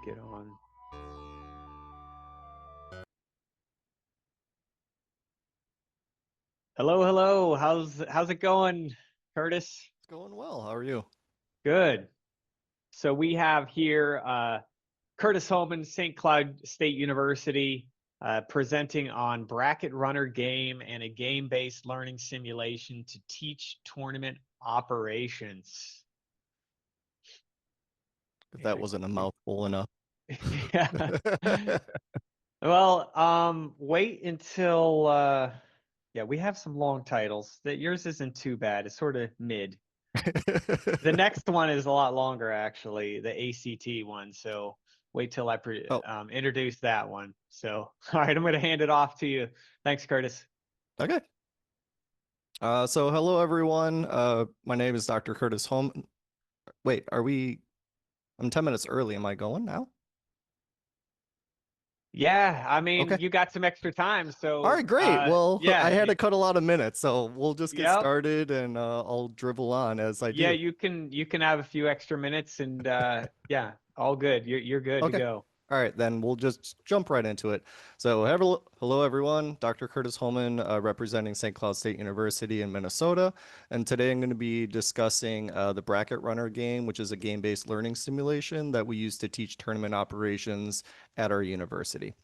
get on. Hello, hello. How's it going, Curtis? It's going well. How are you? Good. So we have here Kurtis Homan, St. Cloud State University, presenting on bracket runner game and a game-based learning simulation to teach tournament operations. If that wasn't a mouthful enough. Yeah. Well, wait until yeah, we have some long titles. That yours isn't too bad. It's sort of mid. The next one is a lot longer, actually, the ACT one. So wait till I Oh, introduce that one. So, all right, I'm going to hand it off to you. Thanks, Curtis. okay. So hello everyone. My name is Dr. Kurtis Homan. Wait, I'm 10 minutes early. Am I going now? Yeah, I mean, Okay. you got some extra time, All so right, great. Well, I yeah, had to cut a lot of minutes, so we'll just get yep, started and I'll dribble on as I yeah, do. you can have a few extra minutes, and yeah, all good. You're good to Okay. go. All right, then we'll just jump right into it. So, hello everyone. Dr. Kurtis Homan, representing St. Cloud State University in Minnesota. And today I'm going to be discussing the Bracket Runner game, which is a game-based learning simulation that we use to teach tournament operations at our university.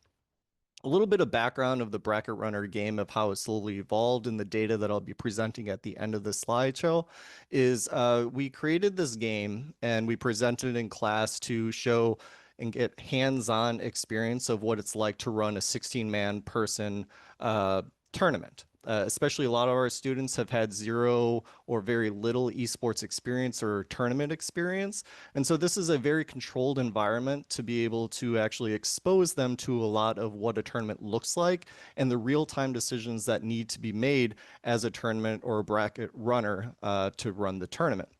A little bit of background of the Bracket Runner game, of how it slowly evolved, and the data that I'll be presenting at the end of the slideshow is we created this game and we presented it in class to show and get hands-on experience of what it's like to run a 16-man person tournament. Especially a lot of our students have had zero or very little esports experience or tournament experience. And so this is a very controlled environment to be able to actually expose them to a lot of what a tournament looks like and the real-time decisions that need to be made as a tournament or a bracket runner to run the tournament.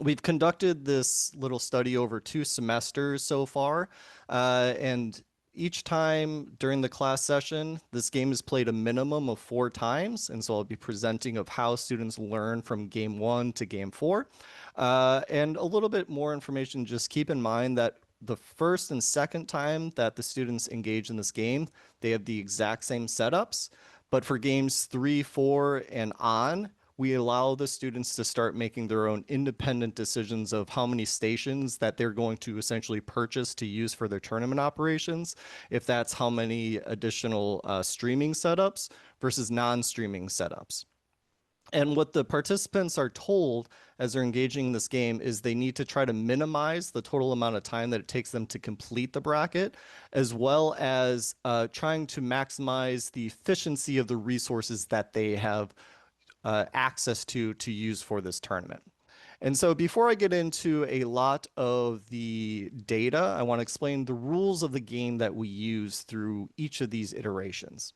We've conducted this little study over 2 semesters so far, and each time during the class session, this game is played a minimum of 4 times, and so I'll be presenting of how students learn from game 1 to game 4. And a little bit more information, just keep in mind that the first and second time that the students engage in this game, they have the exact same setups, but for games 3, 4, and on, we allow the students to start making their own independent decisions of how many stations that they're going to essentially purchase to use for their tournament operations, if that's how many additional streaming setups versus non-streaming setups. And what the participants are told as they're engaging in this game is they need to try to minimize the total amount of time that it takes them to complete the bracket, as well as trying to maximize the efficiency of the resources that they have access to use for this tournament. And so before I get into a lot of the data, I want to explain the rules of the game that we use through each of these iterations.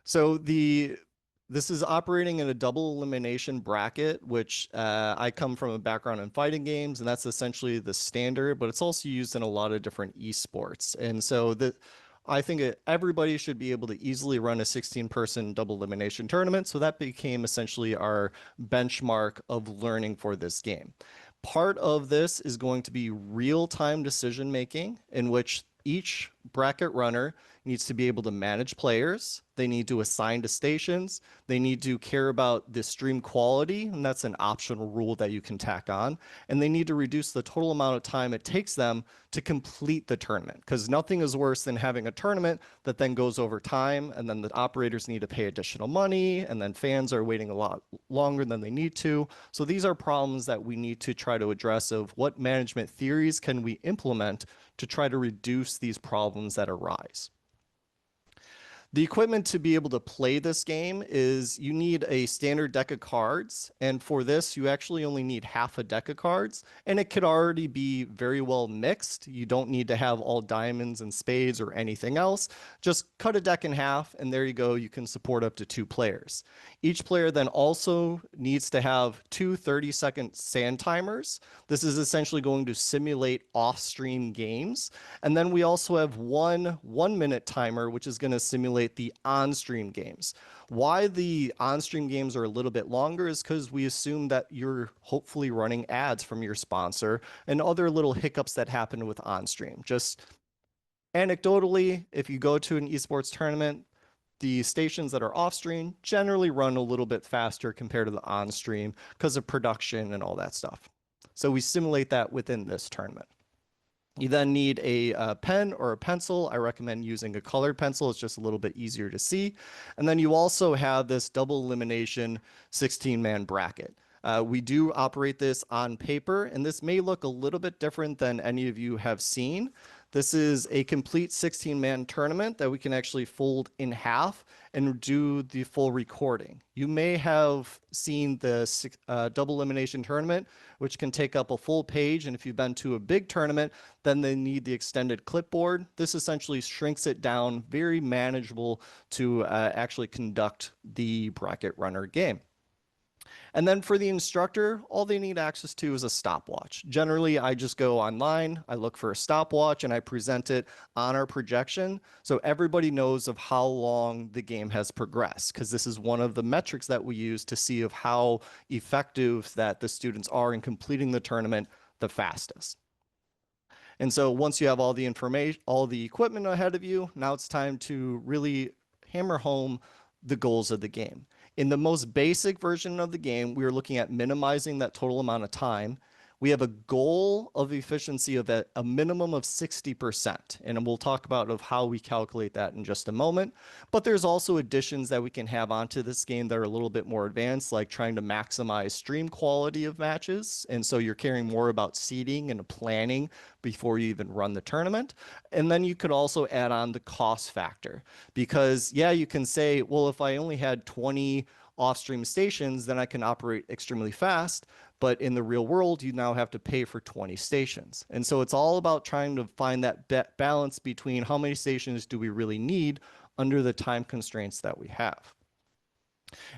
So this is operating in a double elimination bracket, which I come from a background in fighting games, and that's essentially the standard, but it's also used in a lot of different esports. And so I think everybody should be able to easily run a 16-person double elimination tournament. So that became essentially our benchmark of learning for this game. Part of this is going to be real-time decision making, in which each bracket runner needs to be able to manage players. They need to assign to stations. They need to care about the stream quality, and that's an optional rule that you can tack on. And they need to reduce the total amount of time it takes them to complete the tournament, because nothing is worse than having a tournament that then goes over time, and then the operators need to pay additional money, and then fans are waiting a lot longer than they need to. So these are problems that we need to try to address of what management theories can we implement to try to reduce these problems that arise. The equipment to be able to play this game is you need a standard deck of cards, and for this you actually only need half a deck of cards, and it could already be very well mixed. You don't need to have all diamonds and spades or anything else. Just cut a deck in half, and there you go. You can support up to 2 players. Each player then also needs to have 2 30-second sand timers. This is essentially going to simulate off-stream games. And then we also have one 1-minute timer, which is going to simulate simulate the on-stream games. Why the on-stream games are a little bit longer is because we assume that you're hopefully running ads from your sponsor and other little hiccups that happen with on-stream. Just anecdotally, if you go to an esports tournament, the stations that are off-stream generally run a little bit faster compared to the on-stream because of production and all that stuff. So we simulate that within this tournament. You then need a pen or a pencil. I recommend using a colored pencil. It's just a little bit easier to see. And then you also have this double elimination 16-man bracket. We do operate this on paper, and this may look a little bit different than any of you have seen. This is a complete 16-man tournament that we can actually fold in half and do the full recording. You may have seen the double elimination tournament, which can take up a full page. And if you've been to a big tournament, then they need the extended clipboard. This essentially shrinks it down, very manageable to actually conduct the bracket runner game. And then for the instructor, all they need access to is a stopwatch. Generally, I just go online, I look for a stopwatch, and I present it on our projection so everybody knows of how long the game has progressed, because this is one of the metrics that we use to see of how effective that the students are in completing the tournament the fastest. And so once you have all the information, all the equipment ahead of you, now it's time to really hammer home the goals of the game. In the most basic version of the game, we are looking at minimizing that total amount of time. We have a goal of efficiency of a minimum of 60%, and we'll talk about of how we calculate that in just a moment. But there's also additions that we can have onto this game that are a little bit more advanced, like trying to maximize stream quality of matches. And so you're caring more about seeding and planning before you even run the tournament. And then you could also add on the cost factor, because yeah, you can say, well, if I only had 20 off-stream stations, then I can operate extremely fast. But in the real world, you now have to pay for 20 stations. And so it's all about trying to find that balance between how many stations do we really need under the time constraints that we have.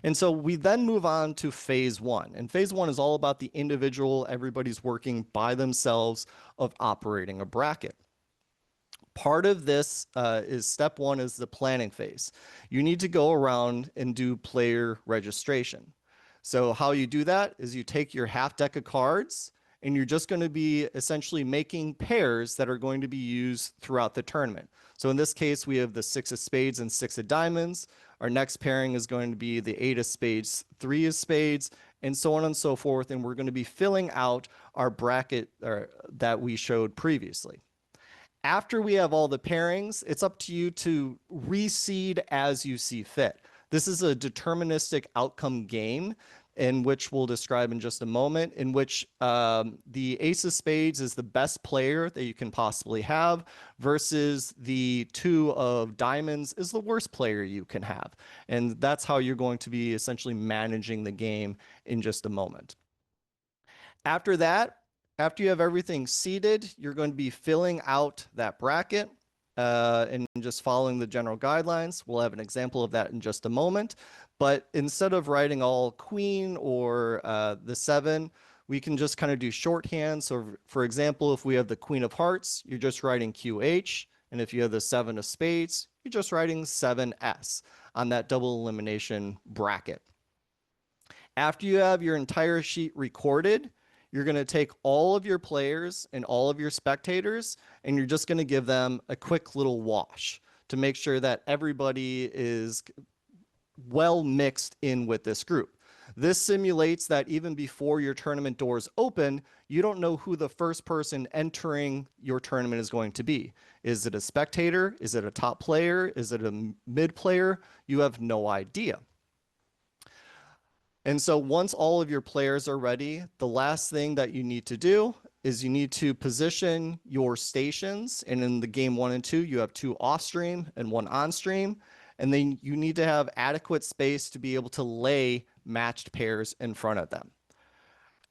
And so we then move on to phase one. And phase one is all about the individual, everybody's working by themselves of operating a bracket. Part of this is step one is the planning phase. You need to go around and do player registration. So how you do that is you take your half deck of cards and you're just going to be essentially making pairs that are going to be used throughout the tournament. So in this case, we have the 6 of spades and 6 of diamonds. Our next pairing is going to be the 8 of spades, 3 of spades, and so on and so forth. And we're going to be filling out our bracket that we showed previously. After we have all the pairings, it's up to you to reseed as you see fit. This is a deterministic outcome game, in which we'll describe in just a moment, in which the ace of spades is the best player that you can possibly have versus the 2 of diamonds is the worst player you can have. And that's how you're going to be essentially managing the game in just a moment. After that, after you have everything seeded, you're going to be filling out that bracket and just following the general guidelines. We'll have an example of that in just a moment. But instead of writing all queen or the 7, we can just kind of do shorthand. So for example, if we have the queen of hearts, you're just writing QH. And if you have the 7 of spades, you're just writing 7S on that double elimination bracket. After you have your entire sheet recorded, you're going to take all of your players and all of your spectators, and you're just going to give them a quick little wash to make sure that everybody is well mixed in with this group. This simulates that even before your tournament doors open, you don't know who the first person entering your tournament is going to be. Is it a spectator? Is it a top player? Is it a mid player? You have no idea. And so once all of your players are ready, the last thing that you need to do is you need to position your stations. And in the game 1 and 2, you have 2 off stream and 1 on stream. And then you need to have adequate space to be able to lay matched pairs in front of them.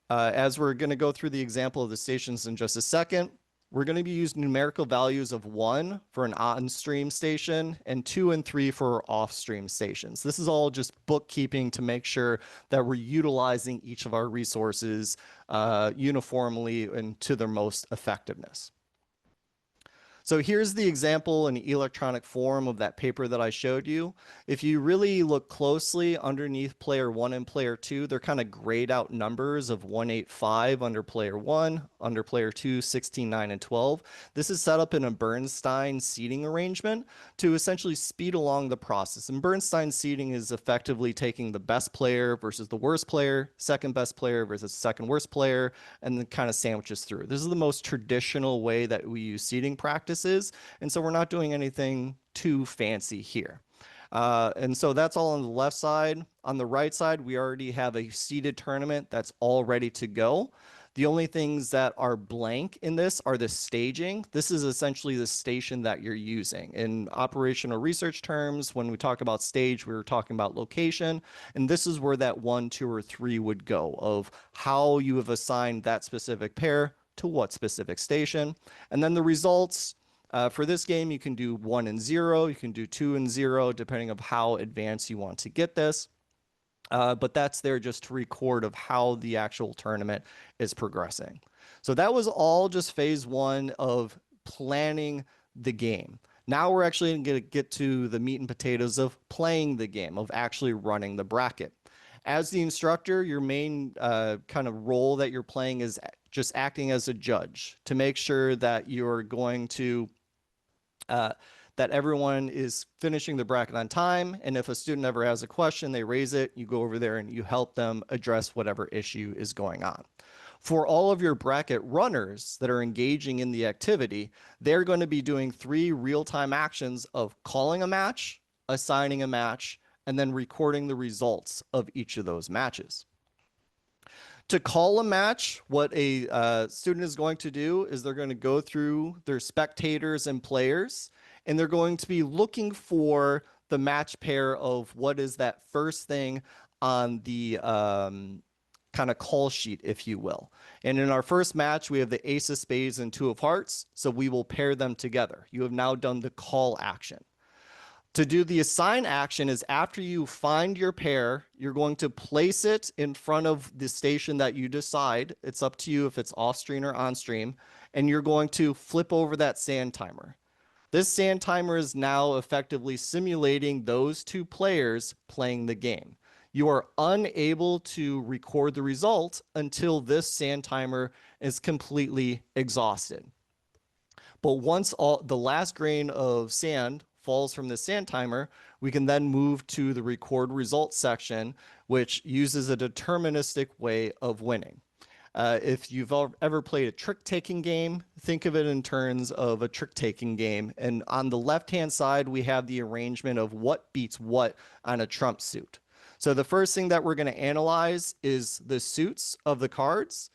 As we're going to go through the example of the stations in just a second, we're going to be using numerical values of 1 for an on-stream station and 2 and 3 for off-stream stations. This is all just bookkeeping to make sure that we're utilizing each of our resources uniformly and to their most effectiveness. So here's the example in electronic form of that paper that I showed you. If you really look closely underneath player 1 and player 2, they're kind of grayed out numbers of 185 under player 1, under player 2, 16, 9, and 12. This is set up in a Bernstein seating arrangement to essentially speed along the process. And Bernstein seating is effectively taking the best player versus the worst player, second best player versus second worst player, and then kind of sandwiches through. This is the most traditional way that we use seating practices, and so we're not doing anything too fancy here. And so that's all on the left side. On the right side, we already have a seated tournament that's all ready to go. The only things that are blank in this are the staging. This is essentially the station that you're using. In operational research terms, when we talk about stage, we were talking about location, and this is where that 1, 2, or 3 would go of how you have assigned that specific pair to what specific station. And then the results, for this game, you can do 1 and 0, you can do 2 and 0, depending on how advanced you want to get this. But that's there just to record of how the actual tournament is progressing. So that was all just phase 1 of planning the game. Now we're actually going to get to the meat and potatoes of playing the game, of actually running the bracket. As the instructor, your main kind of role that you're playing is just acting as a judge to make sure that you're going to that everyone is finishing the bracket on time. And if a student ever has a question, they raise it, you go over there and you help them address whatever issue is going on. For all of your bracket runners that are engaging in the activity, they're going to be doing 3 real-time actions of calling a match, assigning a match, and then recording the results of each of those matches. To call a match, what a student is going to do is they're going to go through their spectators and players, and they're going to be looking for the match pair of what is that first thing on the kind of call sheet, if you will. And in our first match, we have the ace of spades and 2 of hearts, so we will pair them together. You have now done the call action. To do the assign action is after you find your pair, you're going to place it in front of the station that you decide. It's up to you if it's off stream or on stream, and you're going to flip over that sand timer. This sand timer is now effectively simulating those 2 players playing the game. You are unable to record the result until this sand timer is completely exhausted. But once the last grain of sand falls from the sand timer, we can then move to the record results section, which uses a deterministic way of winning. If you've ever played a trick-taking game, think of it in terms of a trick-taking game. And on the left-hand side, we have the arrangement of what beats what on a trump suit. So the first thing that we're going to analyze is the suits of the cards.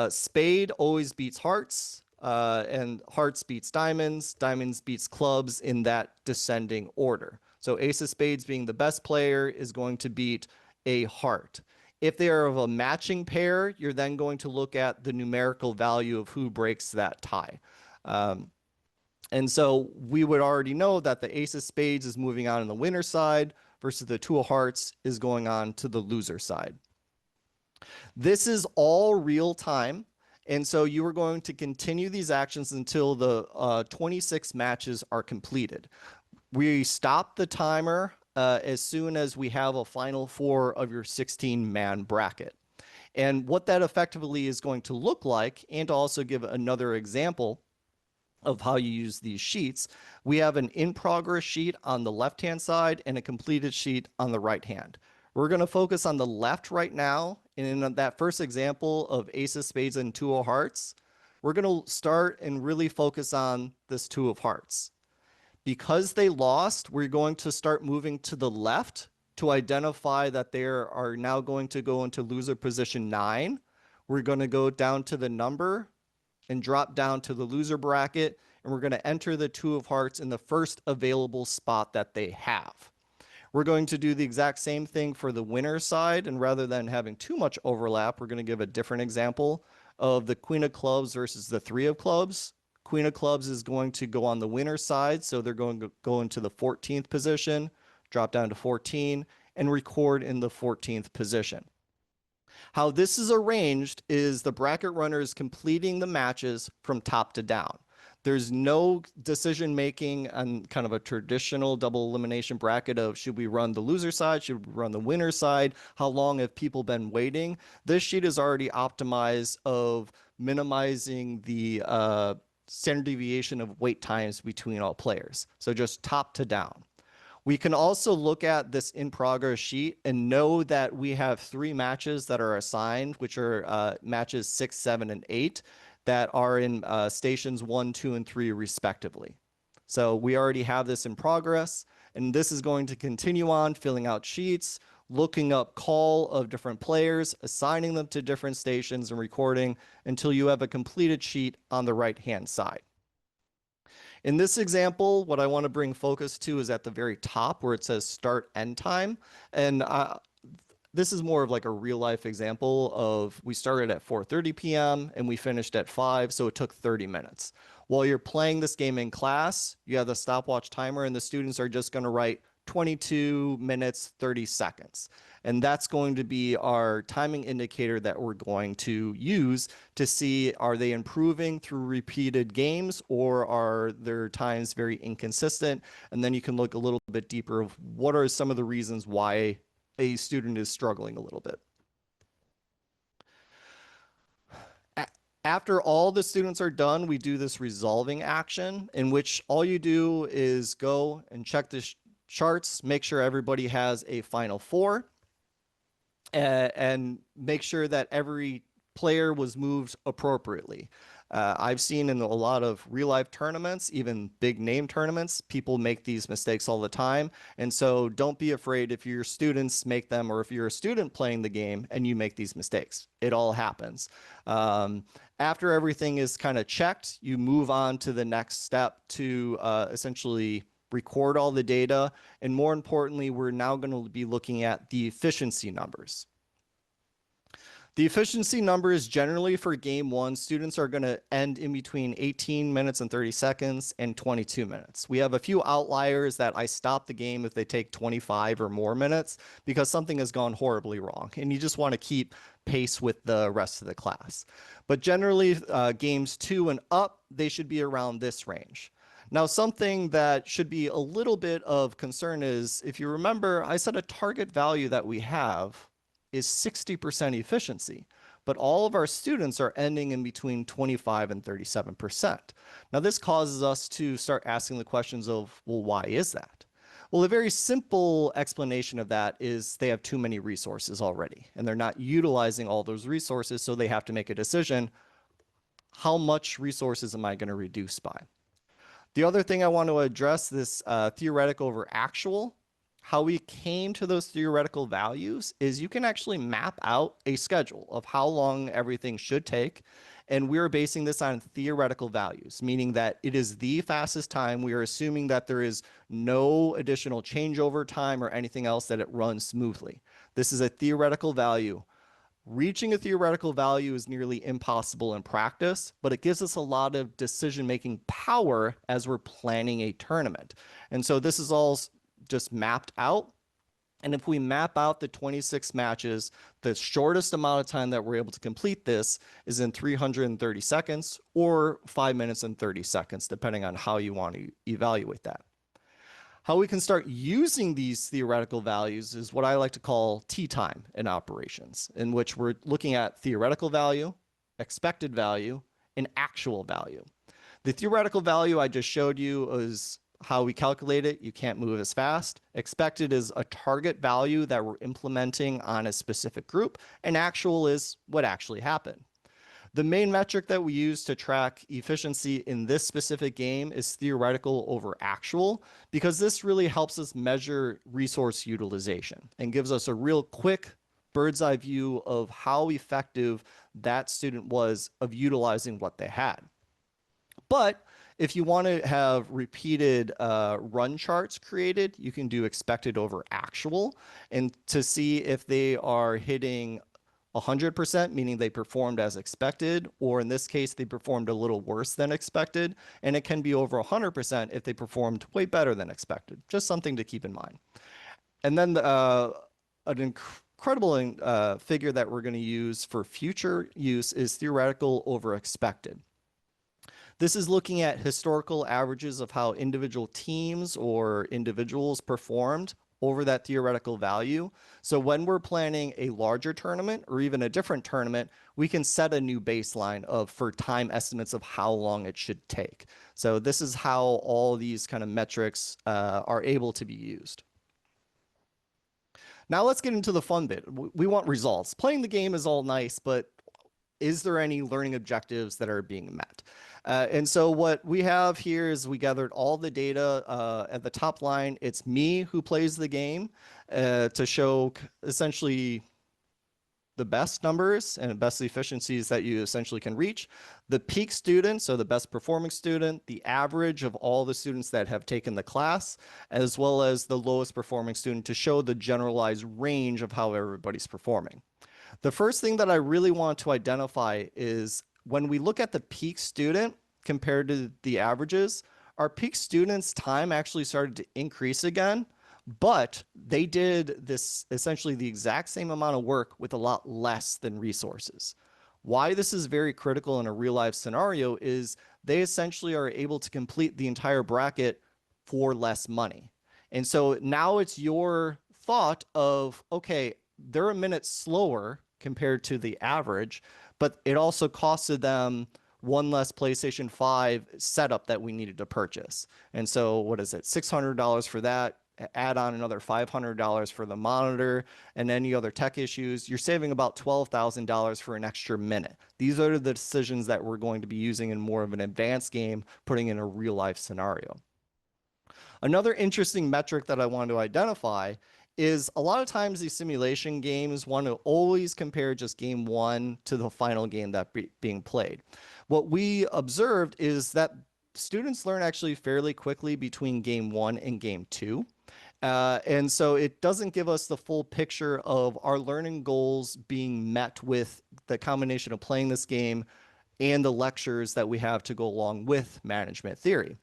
Spade always beats hearts, and hearts beats diamonds, diamonds beats clubs in that descending order. So ace of spades being the best player is going to beat a heart. If they are of a matching pair, you're then going to look at the numerical value of who breaks that tie. And so we would already know that the ace of spades is moving on the winner side versus the 2 of hearts is going on to the loser side. This is all real time. And so you are going to continue these actions until the 26 matches are completed. We stop the timer as soon as we have a final 4 of your 16-man bracket. And what that effectively is going to look like, and to also give another example of how you use these sheets, we have an in-progress sheet on the left-hand side and a completed sheet on the right hand. We're going to focus on the left right now. And in that first example of ace of spades and 2 of hearts, we're going to start and really focus on this 2 of hearts. Because they lost, we're going to start moving to the left to identify that they are now going to go into loser position 9. We're going to go down to the number and drop down to the loser bracket, and we're going to enter the 2 of hearts in the first available spot that they have. We're going to do the exact same thing for the winner side, and rather than having too much overlap, we're going to give a different example of the queen of clubs versus the 3 of clubs. Queen of clubs is going to go on the winner side, so they're going to go into the 14th position, drop down to 14, and record in the 14th position. How this is arranged is the bracket runner is completing the matches from top to down. There's no decision making on kind of a traditional double elimination bracket of should we run the loser side, should we run the winner side, how long have people been waiting. This sheet is already optimized of minimizing the standard deviation of wait times between all players. So just top to down. We can also look at this in progress sheet and know that we have 3 matches that are assigned, which are matches 6, 7, and 8 that are in stations 1, 2, and 3 respectively. So we already have this in progress, and this is going to continue on filling out sheets, looking up call of different players, assigning them to different stations and recording until you have a completed sheet on the right-hand side. In this example, what I want to bring focus to is at the very top where it says start end time. And this is more of like a real life example of we started at 4:30 p.m. and we finished at 5, so it took 30 minutes. While you're playing this game in class, you have the stopwatch timer and the students are just going to write 22 minutes, 30 seconds. And that's going to be our timing indicator that we're going to use to see, are they improving through repeated games or are their times very inconsistent? And then you can look a little bit deeper of what are some of the reasons why a student is struggling a little bit. After all the students are done, we do this resolving action in which all you do is go and check the charts, make sure everybody has a final 4, and make sure that every player was moved appropriately. I've seen in a lot of real life tournaments, even big name tournaments, people make these mistakes all the time. And so don't be afraid if your students make them, or if you're a student playing the game and you make these mistakes. It all happens. After everything is kind of checked, you move on to the next step to essentially record all the data. And more importantly, we're now going to be looking at the efficiency numbers. The efficiency numbers generally for game 1, students are going to end in between 18 minutes and 30 seconds and 22 minutes. We have a few outliers that I stop the game if they take 25 or more minutes because something has gone horribly wrong and you just want to keep pace with the rest of the class. But generally games 2 and up, they should be around this range. Now, something that should be a little bit of concern is, if you remember, I said a target value that we have is 60% efficiency, but all of our students are ending in between 25 and 37%. Now, this causes us to start asking the questions of, well, why is that? Well, a very simple explanation of that is they have too many resources already, and they're not utilizing all those resources, so they have to make a decision, how much resources am I going to reduce by? The other thing I want to address, this theoretical over actual. How we came to those theoretical values is you can actually map out a schedule of how long everything should take. And we're basing this on theoretical values, meaning that it is the fastest time. We are assuming that there is no additional changeover time or anything else, that it runs smoothly. This is a theoretical value. Reaching a theoretical value is nearly impossible in practice, but it gives us a lot of decision-making power as we're planning a tournament. And so this is all just mapped out. And if we map out the 26 matches, the shortest amount of time that we're able to complete this is in 330 seconds or 5 minutes and 30 seconds, depending on how you want to evaluate that. How we can start using these theoretical values is what I like to call tea time in operations, in which we're looking at theoretical value, expected value, and actual value. The theoretical value I just showed you is how we calculate it. You can't move as fast. Expected is a target value that we're implementing on a specific group, and actual is what actually happened. The main metric that we use to track efficiency in this specific game is theoretical over actual, because this really helps us measure resource utilization and gives us a real quick bird's eye view of how effective that student was of utilizing what they had. But if you want to have repeated run charts created, you can do expected over actual, and to see if they are hitting 100%, meaning they performed as expected, or in this case, they performed a little worse than expected, and it can be over 100% if they performed way better than expected. Just something to keep in mind. And then an incredible figure that we're going to use for future use is theoretical over expected. This is looking at historical averages of how individual teams or individuals performed over that theoretical value. So when we're planning a larger tournament or even a different tournament, we can set a new baseline for time estimates of how long it should take. So this is how all these kind of metrics are able to be used. Now let's get into the fun bit. We want results. Playing the game is all nice, but is there any learning objectives that are being met? And so what we have here is we gathered all the data at the top line. It's me who plays the game to show essentially the best numbers and best efficiencies that you essentially can reach. The peak student, so the best performing student, the average of all the students that have taken the class, as well as the lowest performing student to show the generalized range of how everybody's performing. The first thing that I really want to identify is when we look at the peak student compared to the averages, our peak students' time actually started to increase again, but they did this essentially the exact same amount of work with a lot less than resources. Why this is very critical in a real life scenario is they essentially are able to complete the entire bracket for less money. And so now it's your thought of, okay, they're a minute slower compared to the average, but it also costed them one less PlayStation 5 setup that we needed to purchase. And so what is it? $600 for that, add on another $500 for the monitor and any other tech issues. You're saving about $12,000 for an extra minute. These are the decisions that we're going to be using in more of an advanced game, putting in a real life scenario. Another interesting metric that I want to identify is a lot of times these simulation games want to always compare just game one to the final game that being played. What we observed is that students learn actually fairly quickly between game one and game two. And so it doesn't give us the full picture of our learning goals being met with the combination of playing this game and the lectures that we have to go along with management theory.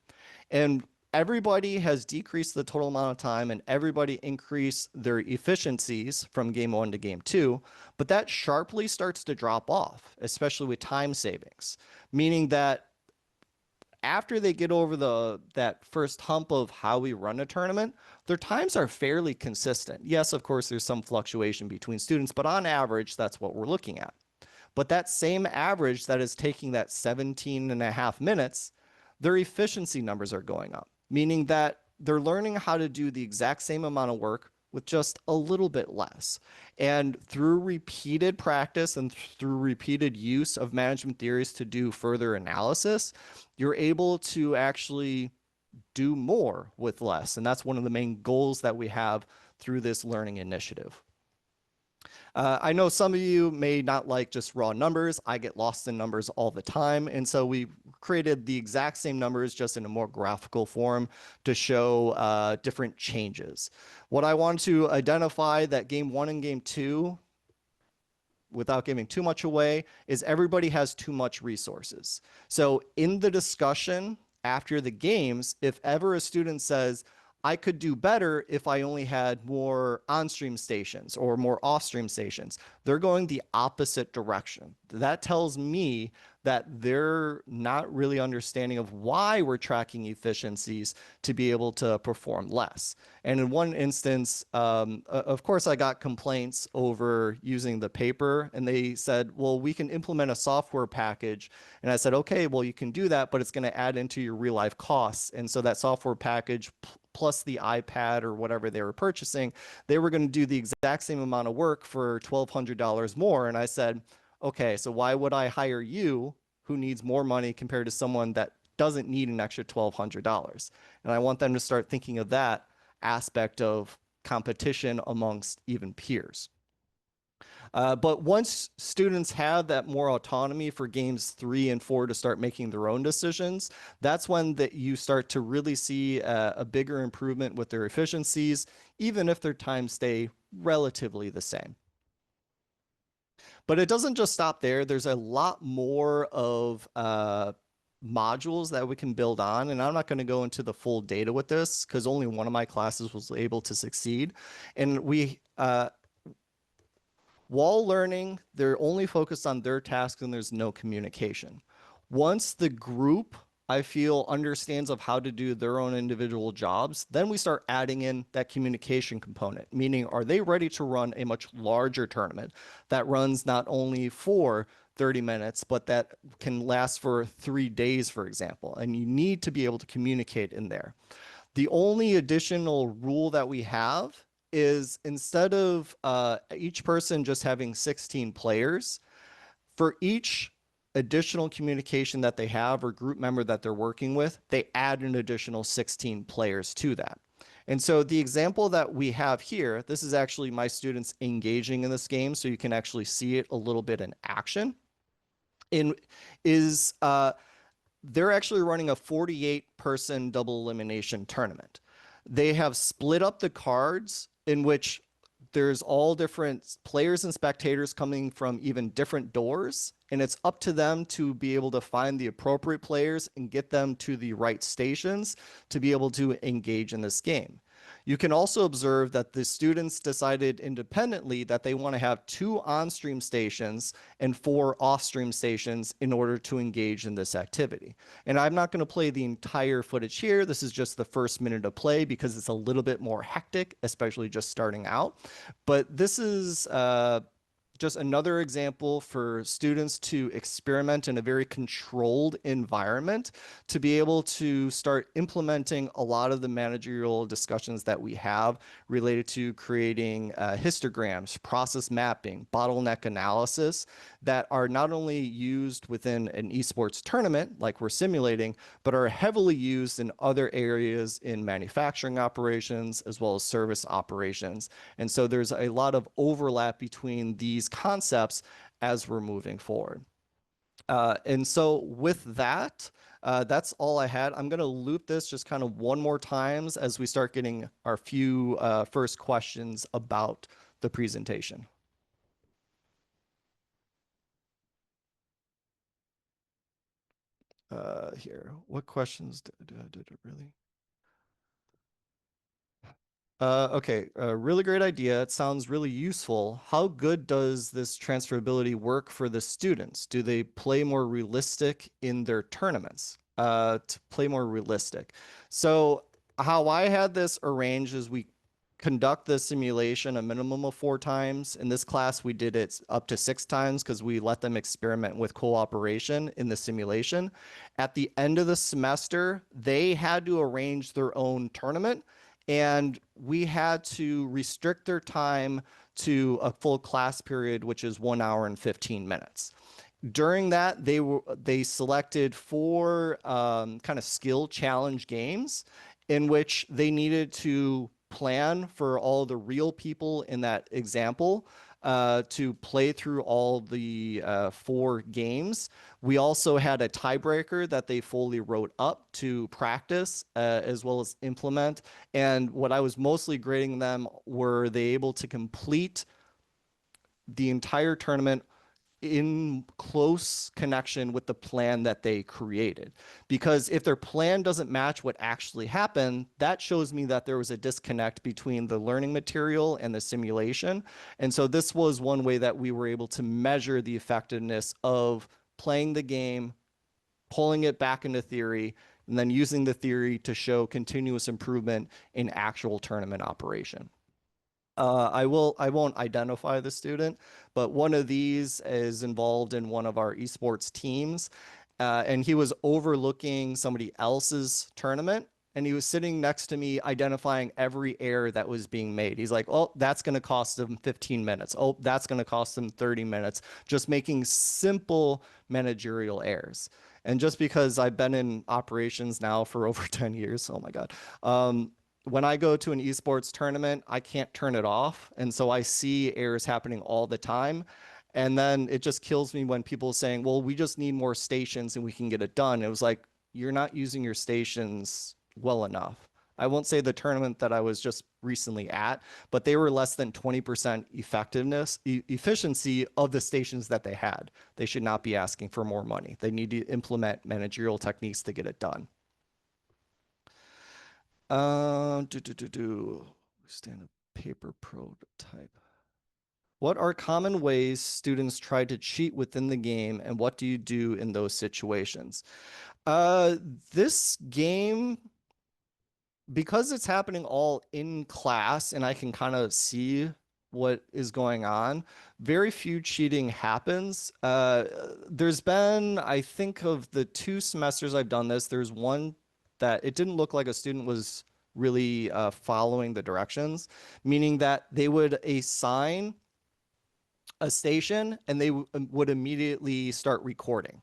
And everybody has decreased the total amount of time and everybody increased their efficiencies from game one to game two, but that sharply starts to drop off, especially with time savings, meaning that after they get over that first hump of how we run a tournament, their times are fairly consistent. Yes, of course, there's some fluctuation between students, but on average, that's what we're looking at. But that same average that is taking that 17.5 minutes, their efficiency numbers are going up, meaning that they're learning how to do the exact same amount of work with just a little bit less. And through repeated practice and through repeated use of management theories to do further analysis, you're able to actually do more with less. And that's one of the main goals that we have through this learning initiative. I know some of you may not like just raw numbers. I get lost in numbers all the time. And so we created the exact same numbers just in a more graphical form to show different changes. What I want to identify that game one and game two, without giving too much away, is everybody has too much resources. So in the discussion after the games, if ever a student says, I could do better if I only had more on-stream stations or more off-stream stations, they're going the opposite direction. That tells me that they're not really understanding of why we're tracking efficiencies to be able to perform less. And in one instance, of course, I got complaints over using the paper, and they said, well, we can implement a software package. And I said, okay, well, you can do that, but it's going to add into your real life costs. And so that software package plus the iPad or whatever they were purchasing, they were going to do the exact same amount of work for $1,200 more. And I said, okay, so why would I hire you who needs more money compared to someone that doesn't need an extra $1,200? And I want them to start thinking of that aspect of competition amongst even peers. But once students have that more autonomy for games 3 and 4 to start making their own decisions, that's when you start to really see a bigger improvement with their efficiencies, even if their times stay relatively the same. But it doesn't just stop there. There's a lot more of modules that we can build on. And I'm not going to go into the full data with this because only one of my classes was able to succeed. And while learning, they're only focused on their tasks and there's no communication. Once the group I feel understands of how to do their own individual jobs, then we start adding in that communication component, meaning are they ready to run a much larger tournament that runs not only for 30 minutes, but that can last for 3 days, for example. And you need to be able to communicate in there. The only additional rule that we have is instead of each person just having 16 players, for each additional communication that they have or group member that they're working with, they add an additional 16 players to that. And so the example that we have here, this is actually my students engaging in this game, so you can actually see it a little bit in action. In is they're actually running a 48-person double elimination tournament. They have split up the cards in which there's all different players and spectators coming from even different doors, and it's up to them to be able to find the appropriate players and get them to the right stations to be able to engage in this game. You can also observe that the students decided independently that they want to have 2 on-stream stations and 4 off-stream stations in order to engage in this activity. And I'm not going to play the entire footage here. This is just the first minute of play because it's a little bit more hectic, especially just starting out. But this is just another example for students to experiment in a very controlled environment to be able to start implementing a lot of the managerial discussions that we have related to creating histograms, process mapping, bottleneck analysis that are not only used within an esports tournament like we're simulating, but are heavily used in other areas in manufacturing operations as well as service operations. And so there's a lot of overlap between these concepts as we're moving forward. And so with that, that's all I had. I'm going to loop this just kind of one more times as we start getting our few first questions about the presentation. Here, what questions did it really? Okay, a really great idea. It sounds really useful. How good does this transferability work for the students? Do they play more realistic in their tournaments? To play more realistic. So how I had this arranged is we conduct the simulation a minimum of 4 times. In this class, we did it up to 6 times because we let them experiment with cooperation in the simulation. At the end of the semester, they had to arrange their own tournament, and we had to restrict their time to a full class period, which is 1 hour and 15 minutes. During that, they selected 4 kind of skill challenge games in which they needed to plan for all the real people in that example to play through all the 4 games. We also had a tiebreaker that they fully wrote up to practice as well as implement. And what I was mostly grading them were they able to complete the entire tournament in close connection with the plan that they created. Because if their plan doesn't match what actually happened, that shows me that there was a disconnect between the learning material and the simulation. And so this was one way that we were able to measure the effectiveness of playing the game, pulling it back into theory, and then using the theory to show continuous improvement in actual tournament operation. I won't identify the student, but one of these is involved in one of our esports teams, and he was overlooking somebody else's tournament, and he was sitting next to me identifying every error that was being made. He's like, oh, that's going to cost him 15 minutes. Oh, that's going to cost him 30 minutes, just making simple managerial errors. And just because I've been in operations now for over 10 years, oh my God, when I go to an esports tournament, I can't turn it off. And so I see errors happening all the time. And then it just kills me when people are saying, well, we just need more stations and we can get it done. It was like, you're not using your stations well enough. I won't say the tournament that I was just recently at, but they were less than 20% efficiency of the stations that they had. They should not be asking for more money. They need to implement managerial techniques to get it done. Stand a paper prototype. What are common ways students try to cheat within the game, and what do you do in those situations? This game, because it's happening all in class and I can kind of see what is going on, very few cheating happens. There's been, I think of the 2 semesters I've done this, there's one that it didn't look like a student was really following the directions, meaning that they would assign a station and they would immediately start recording,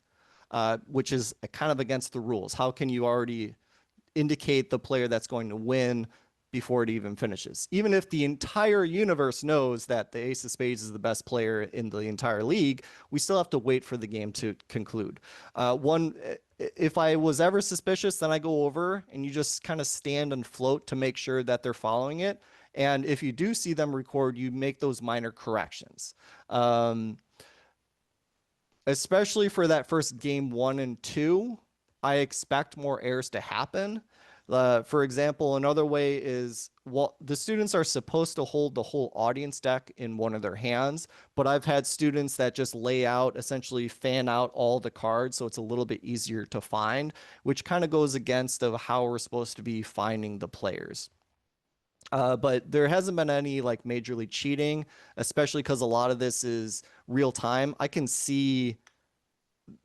which is kind of against the rules. How can you already indicate the player that's going to win before it even finishes? Even if the entire universe knows that the ace of spades is the best player in the entire league, we still have to wait for the game to conclude. If I was ever suspicious, then I go over and you just kind of stand and float to make sure that they're following it. And if you do see them record, you make those minor corrections. Especially for that first game 1 and 2, I expect more errors to happen. For example, another way is, well, the students are supposed to hold the whole audience deck in one of their hands, but I've had students that just lay out, essentially fan out all the cards, so it's a little bit easier to find, which kind of goes against of how we're supposed to be finding the players. But there hasn't been any like majorly cheating, especially because a lot of this is real time. I can see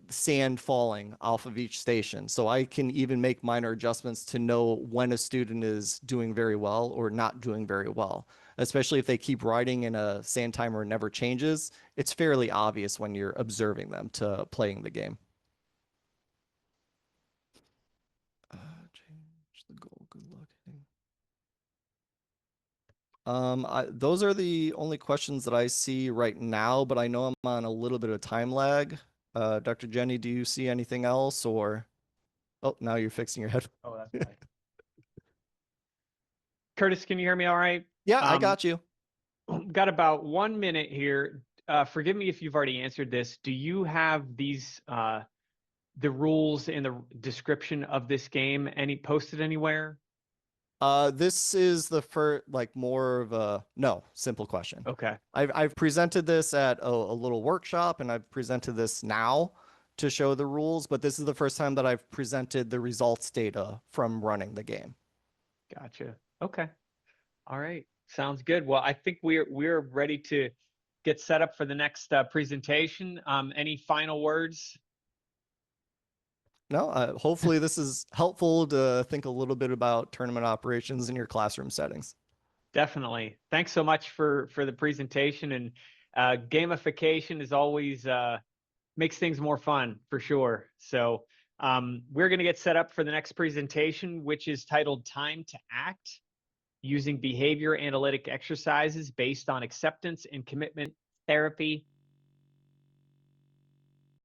sand falling off of each station. So I can even make minor adjustments to know when a student is doing very well or not doing very well. Especially if they keep writing and a sand timer never changes, it's fairly obvious when you're observing them to playing the game. Change the goal. Good luck hitting. Those are the only questions that I see right now, but I know I'm on a little bit of time lag. Dr. Jenny, do you see anything else or? Oh, now you're fixing your head. Oh, that's fine. Kurtis, can you hear me all right? Yeah, I got you. Got about 1 minute here. Forgive me if you've already answered this. Do you have these the rules in the description of this game posted anywhere? This is the first, like more of a no, simple question. Okay. I've presented this at a little workshop and I've presented this now to show the rules, but this is the first time that I've presented the results data from running the game. Gotcha. Okay. All right. Sounds good. Well, I think we're ready to get set up for the next presentation. Any final words? No, hopefully this is helpful to think a little bit about tournament operations in your classroom settings. Definitely. Thanks so much for the presentation, and gamification is always makes things more fun for sure. So we're going to get set up for the next presentation, which is titled Time to Act, using behavior analytic exercises based on acceptance and commitment therapy